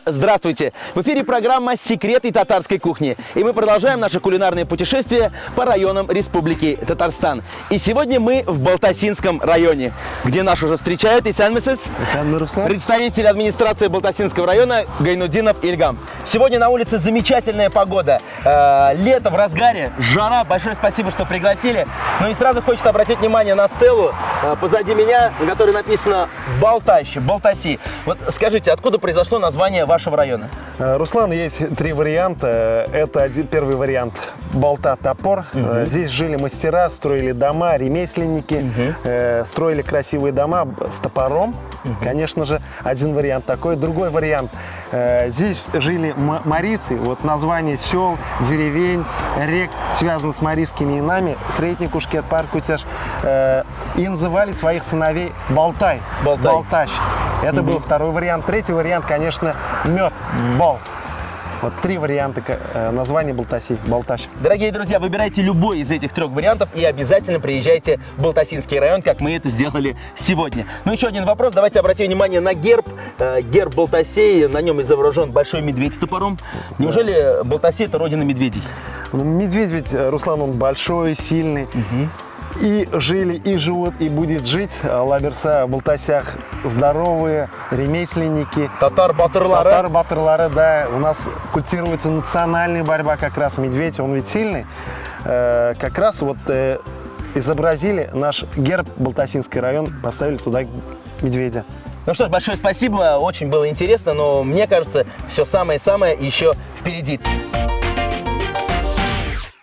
Здравствуйте! В эфире программа «Секреты татарской кухни». И мы продолжаем наше кулинарное путешествие по районам Республики Татарстан. И сегодня мы в Балтасинском районе, где нас уже встречает представитель администрации Балтасинского района Гайнудинов Ильгам. Сегодня на улице замечательная погода. Лето в разгаре, жара. Большое спасибо, что пригласили. Ну и сразу хочется обратить внимание на стелу позади меня, на которой написано Балтаси. Вот скажите, откуда произошло название вашего района? Руслан, есть три варианта. Это первый вариант – Балта-Топор. Здесь жили мастера, строили дома, ремесленники, строили красивые дома с топором. Конечно же, один вариант такой. Другой вариант – здесь жили марийцы. Вот название сел, деревень, рек связано с марийскими именами. Сретник, Ушкет, Паркутяш. И называли своих сыновей Балтай. Балтащ. Это был второй вариант. Третий вариант, конечно, мед, бол. Вот три варианта названия Балтащ. Дорогие друзья, выбирайте любой из этих трех вариантов и обязательно приезжайте в Балтасинский район, как мы это сделали сегодня. Ну, еще один вопрос. Давайте обратим внимание на герб. Герб Балтасей, на нем изображен большой медведь с топором. Неужели Балтасей – это родина медведей? Медведь ведь, Руслан, он большой, сильный. И жили, и живут, и будет жить лаберса в Балтасях здоровые ремесленники. Татар-батырлары, да. У нас культивируется национальная борьба, как раз медведь, он ведь сильный. Как раз вот изобразили наш герб, Балтасинский район, поставили туда медведя. Ну что ж, большое спасибо, очень было интересно, но мне кажется, все самое-самое еще впереди.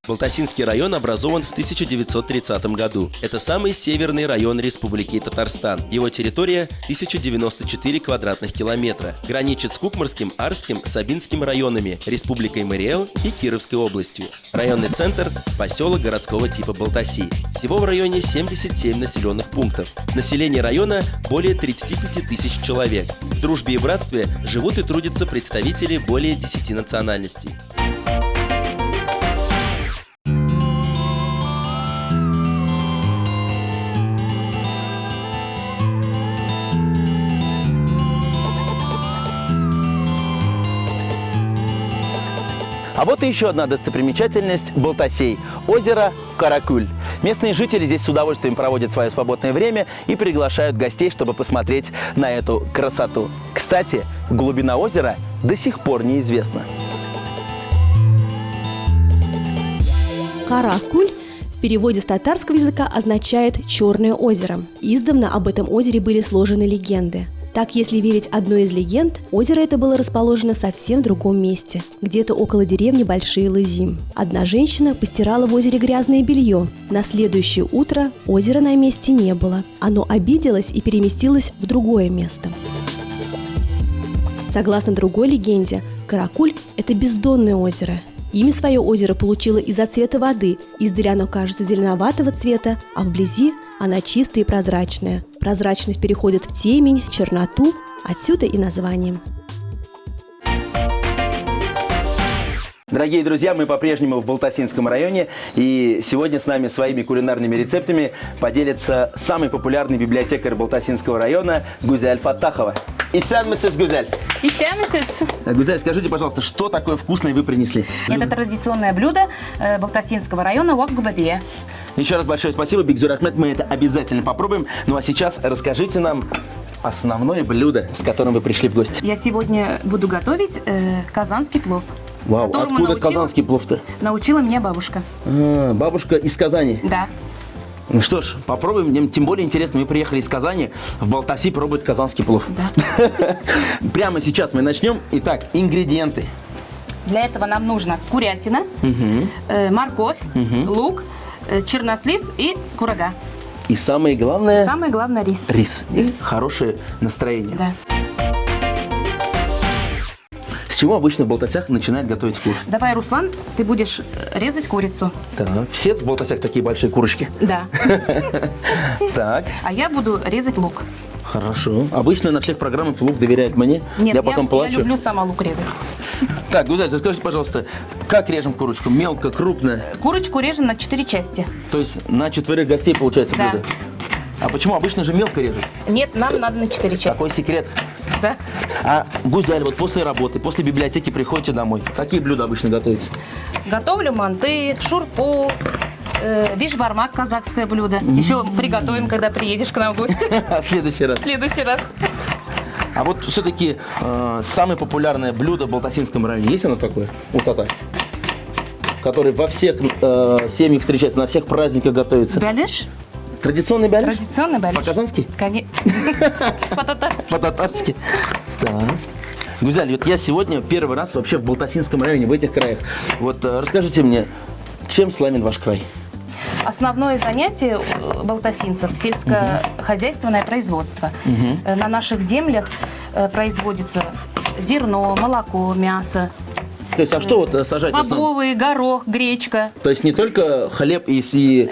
Балтасинский район образован в 1930 году. Это самый северный район Республики Татарстан. Его территория 1094 квадратных километра. Граничит с Кукмарским, Арским, Сабинским районами, Республикой Мариэл и Кировской областью. Районный центр – поселок городского типа Балтаси. Всего в районе 77 населенных пунктов. Население района более 35 тысяч человек. В дружбе и братстве живут и трудятся представители более 10 национальностей. А вот и еще одна достопримечательность Балтасей – озеро Каракуль. Местные жители здесь с удовольствием проводят свое свободное время и приглашают гостей, чтобы посмотреть на эту красоту. Кстати, глубина озера до сих пор неизвестна. Каракуль в переводе с татарского языка означает «черное озеро». Издавна об этом озере были сложены легенды. Так, если верить одной из легенд, озеро это было расположено совсем в другом месте, где-то около деревни Большие Лызим. Одна женщина постирала в озере грязное белье. На следующее утро озера на месте не было. Оно обиделось и переместилось в другое место. Согласно другой легенде, Каракуль – это бездонное озеро. Имя свое озеро получило из-за цвета воды. Издали оно кажется зеленоватого цвета, а вблизи она чистая и прозрачная. Прозрачность переходит в темень, черноту, отсюда и название. Дорогие друзья, мы по-прежнему в Балтасинском районе, и сегодня с нами своими кулинарными рецептами поделится самый популярный библиотекарь Балтасинского района Гузель Фаттахова. Исян мисс Гузель. Исян мисс. Гузель, скажите, пожалуйста, что такое вкусное вы принесли? Это традиционное блюдо Балтасинского района уак-губадия. Еще раз большое спасибо, Бигзур Ахмед, мы это обязательно попробуем. Ну а сейчас расскажите нам основное блюдо, с которым вы пришли в гости. Я сегодня буду готовить казанский плов. Вау, откуда казанский плов-то? Научила меня бабушка. Бабушка из Казани? Да. Ну что ж, попробуем. Мне тем более интересно, мы приехали из Казани в Балтаси пробовать казанский плов. Да. Прямо сейчас мы начнем. Итак, ингредиенты. Для этого нам нужно курятина, морковь, лук, чернослив и курага. И самое главное... Самое главное рис. Рис. И хорошее настроение. Да. чего обычно в Балтасях начинают готовить курицу? Давай, Руслан, ты будешь резать курицу. Так. Все в Балтасях такие большие курочки? Да. Так. А я буду резать лук. Хорошо. Обычно на всех программах лук доверяет мне. Нет, я потом я плачу. люблю сама лук резать. Так, Гузаль, скажите, пожалуйста, как режем курочку? Мелко, крупно? Курочку режем на 4 части. То есть на 4 гостей получается Да. блюдо? А почему обычно же мелко режут? Нет, нам надо на 4 части. Какой секрет? Да. А, Гузаль, вот после работы, после библиотеки приходите домой. Какие блюда обычно готовятся? Готовлю манты, шурпу, бишбармак, казахское блюдо. Еще приготовим, когда приедешь к нам в гости В следующий раз. в следующий раз. А вот все-таки самое популярное блюдо в Балтасинском районе, есть оно такое у татар? Который во всех семьях встречается, на всех праздниках готовится. Бялеш? Традиционный бялиш? Традиционный бялеш. По-казански? По-татарски. По-татарски. Так. Гузаль, вот я сегодня первый раз вообще в Балтасинском районе, в этих краях. Вот расскажите мне, чем славен ваш край? Основное занятие балтасинцев – сельскохозяйственное производство. На наших землях производится зерно, молоко, мясо, То есть, а что вот сажать в основном? бобовые, горох, гречка. То есть не только хлеб и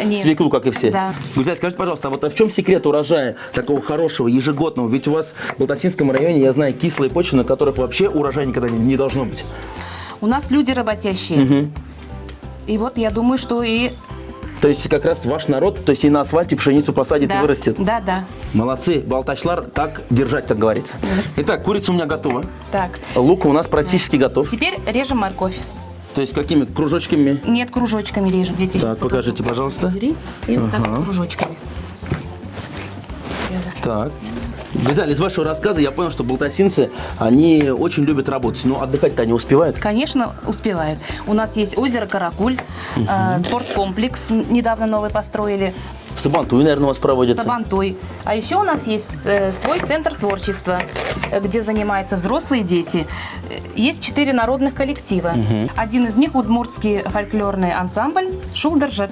Нет. свеклу, как и все? Да. Гузаль, скажите, пожалуйста, а вот в чем секрет урожая такого хорошего, ежегодного? Ведь у вас в Балтасинском районе, я знаю, кислые почвы, на которых вообще урожая никогда не должно быть. У нас люди работящие. И вот я думаю, что и... То есть как раз ваш народ, то есть и на асфальте пшеницу посадит и Да, вырастет. да, да. Молодцы, балташлар, так держать, как говорится. Итак, курица у меня готова. Так, Лук у нас практически готов. теперь режем морковь. То есть какими кружочками? Нет, кружочками режем. Я тебе Так, сейчас покажу. покажите, пожалуйста. Бери и вот так вот кружочками. Так. Гузаль, из вашего рассказа я понял, что балтасинцы, они очень любят работать, но отдыхать-то они успевают. Конечно, успевают. У нас есть озеро Каракуль, спорткомплекс недавно новый построили, Сабантуй, наверное, у вас проводится. Сабантуй. А еще у нас есть свой центр творчества, где занимаются взрослые дети. Есть 4 народных коллектива. Один из них удмуртский фольклорный ансамбль «Шулдержет».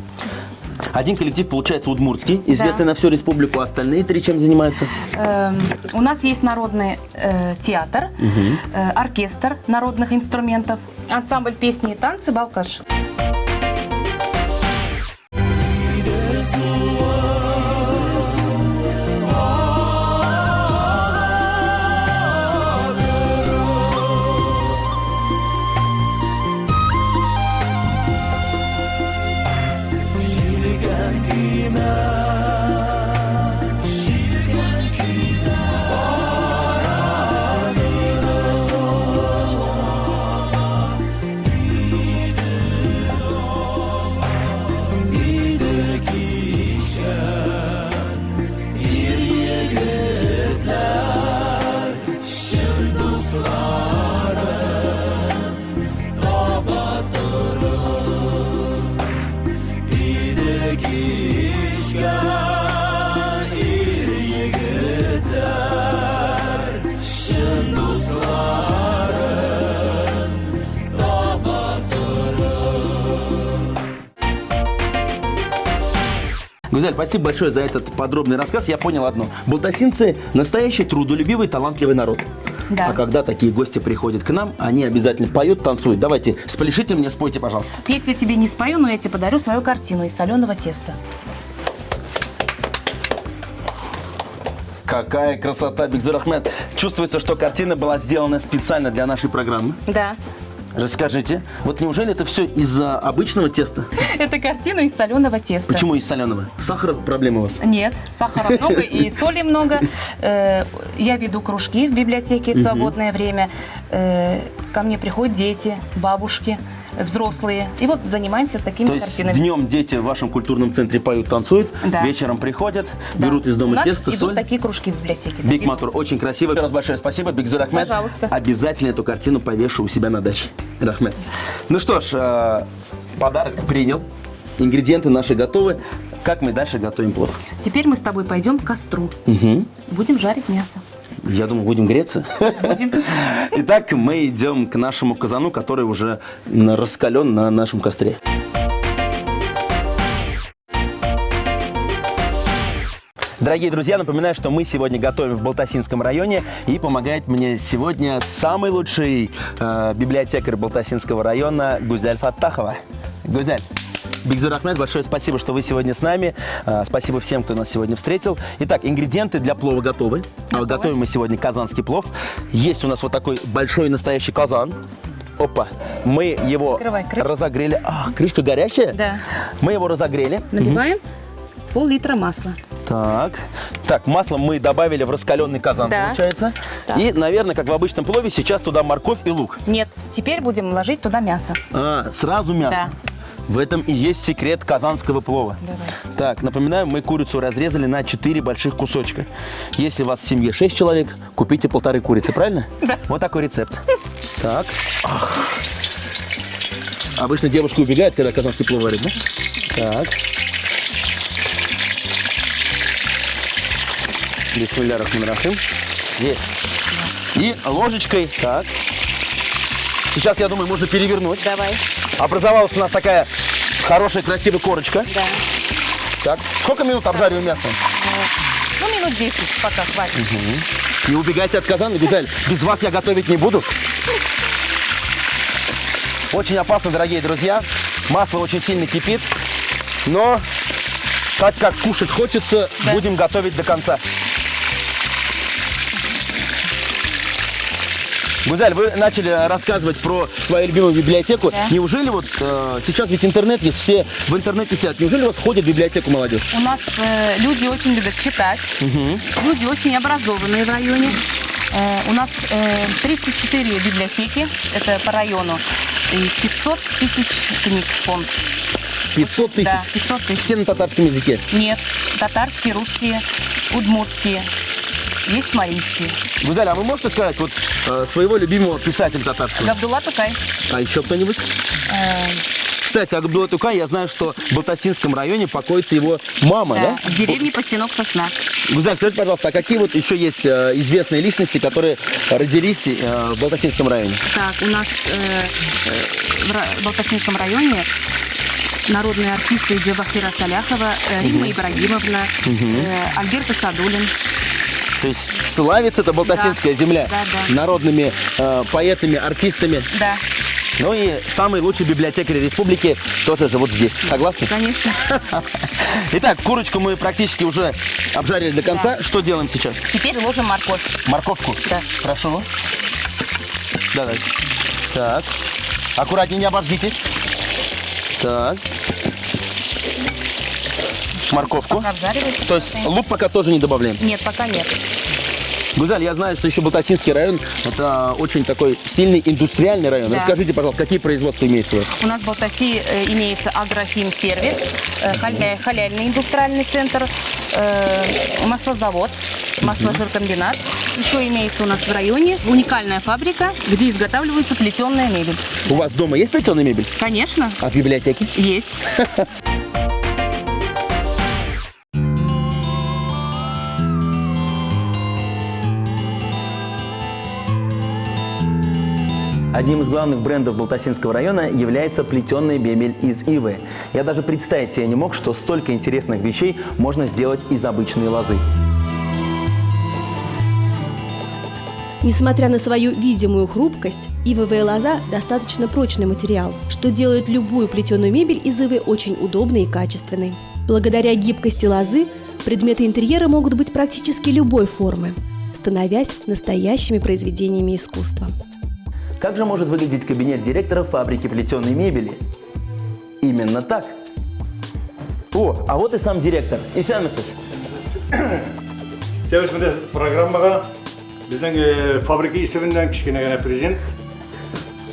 Один коллектив, получается, удмуртский, известный на всю республику, а остальные 3 чем занимаются? У нас есть народный театр, оркестр народных инструментов, ансамбль песни и танцы «Балкаш». Гузаль, спасибо большое за этот подробный рассказ. Я понял одно. Балтасинцы – настоящий трудолюбивый, талантливый народ. Да. А когда такие гости приходят к нам, они обязательно поют, танцуют. Давайте, спляшите мне, спойте, пожалуйста. Петь я тебе не спою, но я тебе подарю свою картину из соленого теста. Какая красота, Бигзур Ахмед. Чувствуется, что картина была сделана специально для нашей программы. Да. Расскажите, вот неужели это все из-за обычного теста? Это картина из соленого теста. Почему из соленого? Сахара проблемы у вас? Нет, сахара много и соли много. Я веду кружки в библиотеке в свободное время. Ко мне приходят дети, бабушки, взрослые. И вот занимаемся с такими То есть картинами. днем дети в вашем культурном центре поют, танцуют, Да. вечером приходят, Да. берут из У дома нас тесто, идут соль. такие кружки в библиотеке. Биг Матур, очень красиво. Еще раз большое спасибо, Бигзур Ахмед. Пожалуйста. Обязательно эту картину повешу у себя на даче. Рахмет. Ну что ж, подарок принял. Ингредиенты наши готовы. Как мы дальше готовим плов? Теперь мы с тобой пойдем к костру. Будем жарить мясо. Я думаю, будем греться. Будем. Итак, мы идем к нашему казану, который уже раскален на нашем костре. Дорогие друзья, напоминаю, что мы сегодня готовим в Балтасинском районе, и помогает мне сегодня самый лучший библиотекарь Балтасинского района Гузель Фаттахова. Гузель, Бигзур Ахмед, большое спасибо, что вы сегодня с нами. Спасибо всем, кто нас сегодня встретил. Итак, ингредиенты для плова готовы. Готовим мы сегодня казанский плов. Есть у нас вот такой большой настоящий казан. Опа, мы его Открывай крышку. разогрели. Крышка горячая? Да. Мы его разогрели. Наливаем пол-литра масла. Так, масло мы добавили в раскаленный казан, Да. получается. Да. И, наверное, как в обычном плове, сейчас туда морковь и лук. Нет, теперь будем ложить туда мясо. Сразу мясо. Да. В этом и есть секрет казанского плова. Давай. Так, напоминаю, мы курицу разрезали на 4 больших кусочка. Если у вас в семье 6 человек, купите 1,5 курицы, правильно? Да. Вот такой рецепт. Так. Обычно девушки убегают, когда казанский плов варят, да? Так. Бисмилля рахман рахим. Есть. И ложечкой. Так. Сейчас, я думаю, можно перевернуть. Давай. Образовалась у нас такая хорошая, красивая корочка. Да. Так. Сколько минут обжариваем мясо? Ну, минут 10 пока хватит. Не убегайте от казана, Гузель. Без вас я готовить не буду. Очень опасно, дорогие друзья. Масло очень сильно кипит. Но так как кушать хочется, Да. будем готовить до конца. Гузель, вы начали рассказывать про свою любимую библиотеку. Да. Неужели вот сейчас ведь интернет есть, все в интернете сидят. Неужели у вас ходит в библиотеку молодежь? У нас люди очень любят читать. Люди очень образованные в районе. У нас 34 библиотеки, это по району, и 500 тысяч книг фонд. 500 тысяч? Да, 500 тысяч. Все на татарском языке. Нет, татарские, русские, удмуртские, есть малийские. Гузель, а вы можете сказать вот своего любимого писателя татарского? Габдулла Тукай. А еще кто-нибудь? Кстати, о Габдулла Тукай я знаю, что в Балтасинском районе покоится его мама, да? В деревне Почтенок Сосна. Гузель, скажите, пожалуйста, а какие вот еще есть известные личности, которые родились в Балтасинском районе? Так, у нас в Балтасинском районе народные артисты Джабахира Саляхова, Римма Ибрагимовна, Альберт Садулин. То есть славится это Балтасинская Да. земля Да, да. народными поэтами, артистами. Да, Ну и самый лучший библиотекарь республики тоже живут здесь. Согласны? конечно. Итак, курочку мы практически уже обжарили до конца. Да. Что делаем сейчас? Теперь ложим морковь. Морковку? Да. Прошу. Давай. Так. Аккуратнее, не обожгитесь. Так. Морковку. Пока обжаривается. То есть лук пока тоже не добавляем. Нет, пока нет. Гузель, я знаю, что еще Балтасинский район – это очень такой сильный индустриальный район. Да. Расскажите, пожалуйста, какие производства имеются у вас? У нас в Балтаси имеется агрохимсервис, халяльный индустриальный центр, маслозавод, масложиркомбинат. Еще имеется у нас в районе уникальная фабрика, где изготавливается плетеная мебель. У вас дома есть плетеная мебель? Конечно, А в библиотеке? есть. Одним из главных брендов Балтасинского района является плетеная мебель из ивы. Я даже представить себе не мог, что столько интересных вещей можно сделать из обычной лозы. Несмотря на свою видимую хрупкость, ивовая лоза достаточно прочный материал, что делает любую плетеную мебель из ивы очень удобной и качественной. Благодаря гибкости лозы предметы интерьера могут быть практически любой формы, становясь настоящими произведениями искусства. Как же может выглядеть кабинет директора фабрики плетеной мебели? Именно так. О, а вот и сам директор. Исянмысыз? Сегодня программаға біздің фабрика есебінен кішкене ғана презент.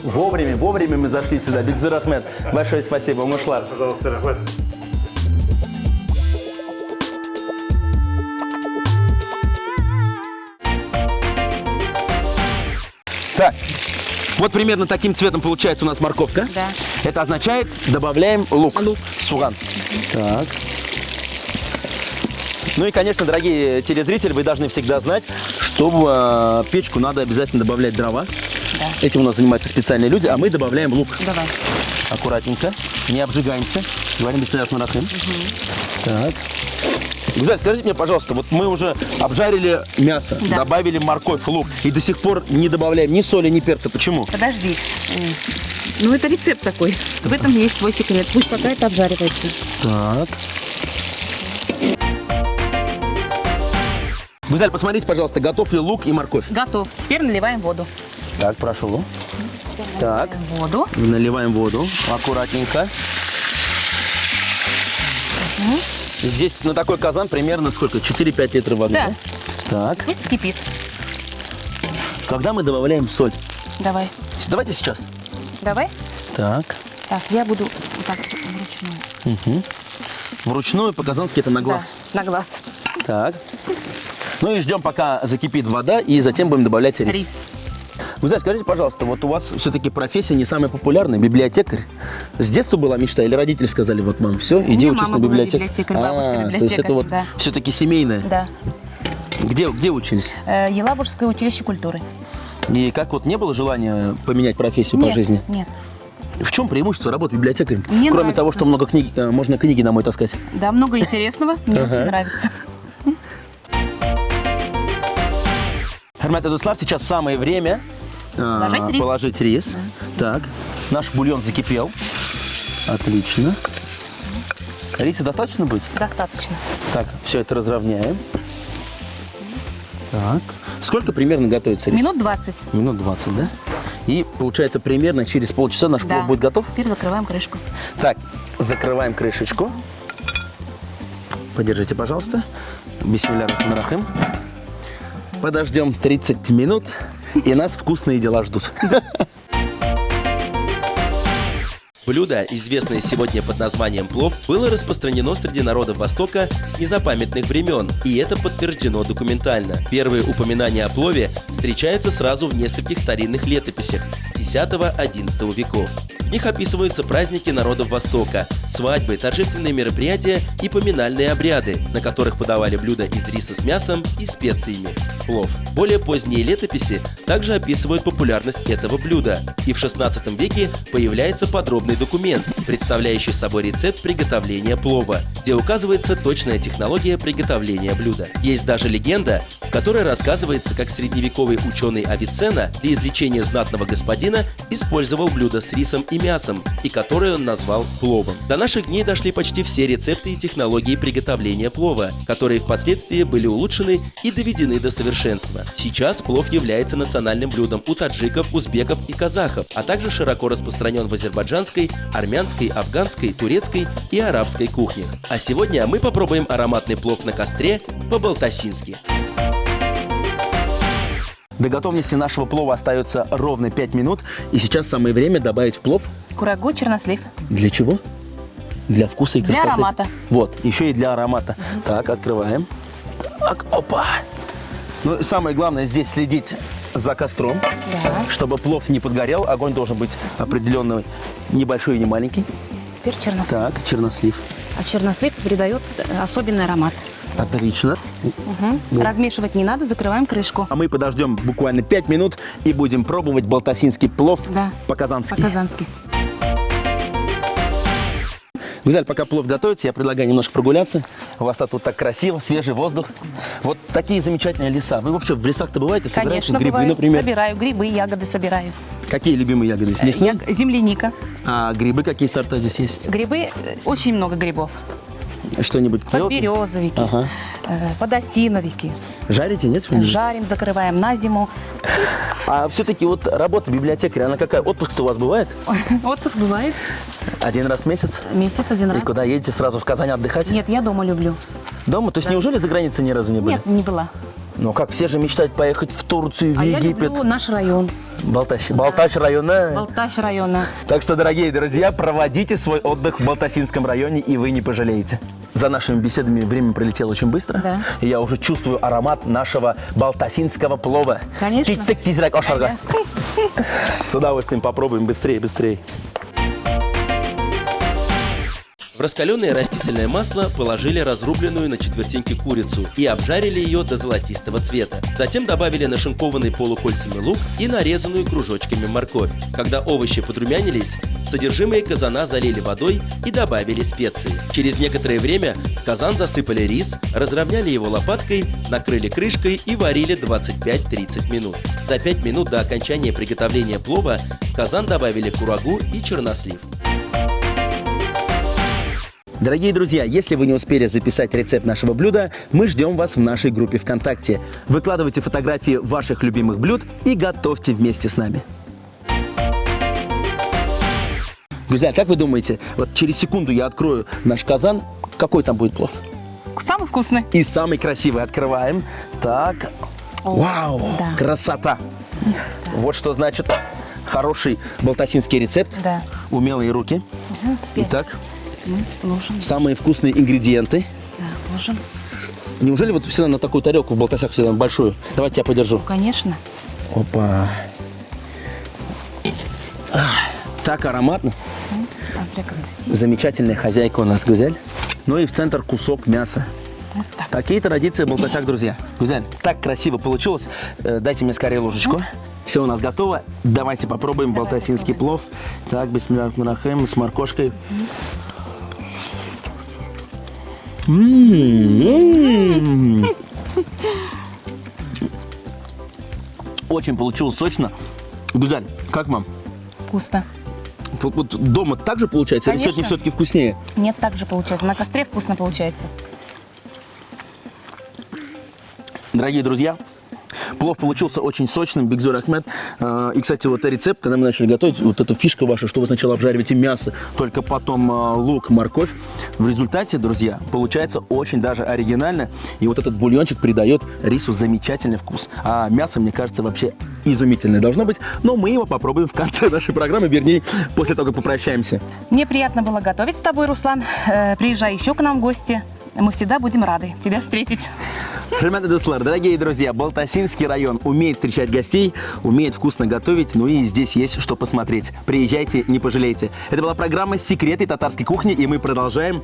Вовремя мы зашли сюда. Бигзур Ахмед, большое спасибо. Умышлар. Пожалуйста, рахмет. Так, вот примерно таким цветом получается у нас морковка. Да. Это означает, добавляем лук. Лук. Суган. Так. Ну и, конечно, дорогие телезрители, вы должны всегда знать, что в печку надо обязательно добавлять дрова. Да. Этим у нас занимаются специальные люди, а мы добавляем лук. Давай. Аккуратненько, не обжигаемся. Говорим бисмилля рахман рахим. Так. Гузаль, скажите мне, пожалуйста, вот мы уже обжарили мясо, Да. добавили морковь, лук и до сих пор не добавляем ни соли, ни перца. Почему? Подожди. Ну, это рецепт такой. В этом есть свой секрет. Пусть пока это обжаривается. Так. Гузаль, посмотрите, пожалуйста, готов ли лук и морковь. Готов. Теперь наливаем воду. Так, прошу. Так, Воду. наливаем воду аккуратненько. Здесь на такой казан примерно сколько? 4-5 литров воды, Да. да? Так, Пусть кипит. когда мы добавляем соль? Давай. Давайте сейчас. Давай. Так, Так, я буду вот так вручную. вручную по-казански это на глаз. Да, на глаз. Так. Ну и ждем, пока закипит вода, и затем будем добавлять рис. Рис. Вы знаете, скажите, пожалуйста, вот у вас все-таки профессия не самая популярная, библиотекарь. С детства была мечта, или родители сказали, вот, мам, все, иди меня учись мама на была библиотеку? библиотекарь, бабушка То есть библиотекарь, это вот да. все-таки семейное. Да. Где учились? Елабужское училище культуры. И как вот не было желания поменять профессию по Нет, жизни? Нет. В чем преимущество работы библиотекарем? Мне Кроме нравится. того, что много книг, можно книги домой таскать. Да, много интересного. Мне очень нравится. Хермет Эдуслав, сейчас самое время Положить рис. положить рис. Так, наш бульон закипел. Отлично. Риса достаточно будет? Достаточно. Так, все это разровняем. Так. Сколько примерно готовится рис? Минут 20. Минут 20, да? И получается примерно через полчаса наш плов будет готов. Теперь закрываем крышку. Так, закрываем крышечку. Подержите, пожалуйста. Бисмилля рахман рахим. Подождем 30 минут, и нас вкусные дела ждут. Блюдо, известное сегодня под названием плов, было распространено среди народов Востока с незапамятных времен, и это подтверждено документально. Первые упоминания о плове встречаются сразу в нескольких старинных летописях X-XI веков. В них описываются праздники народов Востока, свадьбы, торжественные мероприятия и поминальные обряды, на которых подавали блюда из риса с мясом и специями – плов. Более поздние летописи также описывают популярность этого блюда, и в XVI веке появляется подробный документ, представляющий собой рецепт приготовления плова, где указывается точная технология приготовления блюда. Есть даже легенда, в которой рассказывается, как средневековый ученый Авиценна для излечения знатного господина использовал блюдо с рисом и мясом, и которое он назвал пловом. До наших дней дошли почти все рецепты и технологии приготовления плова, которые впоследствии были улучшены и доведены до совершенства. Сейчас плов является национальным блюдом у таджиков, узбеков и казахов, а также широко распространен в азербайджанской, армянской, афганской, турецкой и арабской кухнях. А сегодня мы попробуем ароматный плов на костре по-балтасински. До готовности нашего плова остается ровно 5 минут, и сейчас самое время добавить в плов. Курагу, чернослив. Для чего? Для вкуса и Для красоты. аромата. Вот, еще и для аромата. Так, открываем. Так, опа. Ну, и самое главное здесь следить за костром, Да. чтобы плов не подгорел. Огонь должен быть определенный, небольшой и не маленький. Теперь чернослив. Так, чернослив. А чернослив придает особенный аромат. Отлично. Размешивать не надо, закрываем крышку. А мы подождем буквально 5 минут и будем пробовать балтасинский плов Да. по-казански. По-казански. Гузаль, пока плов готовится, я предлагаю немножко прогуляться. У вас тут так красиво, свежий воздух. Вот такие замечательные леса. Вы вообще в лесах-то бываете? Собираете Конечно, грибы, бывает. например? Собираю грибы, ягоды собираю. Какие любимые ягоды? С лесные? Земляника. А грибы какие сорта здесь есть? Грибы, очень много грибов. Что-нибудь делаете? Подберезовики, Ага. подосиновики. Жарите, нет? что-нибудь? Жарим, закрываем на зиму. А все-таки вот работа библиотекаря, она какая? Отпуск-то у вас бывает? Отпуск бывает Один раз в месяц? месяц один И раз. куда едете? Сразу в Казань отдыхать? Нет, я дома люблю. Дома? То есть неужели за границей ни разу не были? Нет, не была. Ну как, все же мечтают поехать в Турцию, в А я Египет. люблю наш район, Балташ района. Балташ района. Так что, дорогие друзья, проводите свой отдых в Балтасинском районе, и вы не пожалеете. За нашими беседами время пролетело очень быстро. Да. И я уже чувствую аромат нашего балтасинского плова. Конечно. Киттек тизрак ошарга. С удовольствием попробуем быстрее, быстрее. В В раскаленное растительное масло положили разрубленную на четвертинки курицу и обжарили ее до золотистого цвета. Затем добавили нашинкованный полукольцами лук и нарезанную кружочками морковь. Когда овощи подрумянились, содержимое казана залили водой и добавили специи. Через некоторое время в казан засыпали рис, разровняли его лопаткой, накрыли крышкой и варили 25-30 минут. За 5 минут до окончания приготовления плова в казан добавили курагу и чернослив. Дорогие друзья, если вы не успели записать рецепт нашего блюда, мы ждем вас в нашей группе ВКонтакте. Выкладывайте фотографии ваших любимых блюд и готовьте вместе с нами. Гузяль, как вы думаете, вот через секунду я открою наш казан, какой там будет плов? Самый вкусный. И самый красивый открываем. Так, вау, да. красота! Вот что значит хороший балтасинский рецепт. Да. Умелые руки. Теперь Итак, ложим. самые вкусные ингредиенты. Да, ложим. Неужели вот всегда на такую тарелку в Балтасях всегда большую? Давайте я подержу. Конечно. Опа. Так ароматно. А зря грусти. Замечательная хозяйка у нас, Гузель. Ну и в центр кусок мяса. Вот так. Такие традиции в Балтасях, друзья. Гузель, так красиво получилось. Дайте мне скорее ложечку. Все у нас готово. Давайте попробуем балтасинский плов. Так, бисмиллахир-рахманир-рахим, с моркошкой. Очень получилось сочно. Гузель, как вам? Вкусно. Вот дома так же получается? Или Конечно. сегодня все-таки вкуснее? Нет, так же получается. На костре вкусно получается. Дорогие друзья, плов получился очень сочным, Бигзор Ахмед. И, кстати, вот рецепт, когда мы начали готовить, вот эта фишка ваша, что вы сначала обжариваете мясо, только потом лук, морковь. В результате, друзья, получается очень даже оригинально. И вот этот бульончик придает рису замечательный вкус. А мясо, мне кажется, вообще изумительное должно быть. Но мы его попробуем в конце нашей программы, вернее, после того, как попрощаемся. Мне приятно было готовить с тобой, Руслан. Приезжай еще к нам в гости. Мы всегда будем рады тебя встретить. Хурматли дуслар, дорогие друзья, Балтасинский район умеет встречать гостей, умеет вкусно готовить, ну и здесь есть что посмотреть. Приезжайте, не пожалеете. Это была программа «Секреты татарской кухни», и мы продолжаем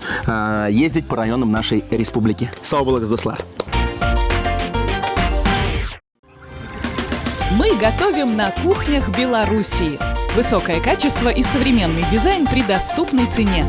ездить по районам нашей республики. Сау булак дуслар. Мы готовим на кухнях Белоруссии. Высокое качество и современный дизайн при доступной цене.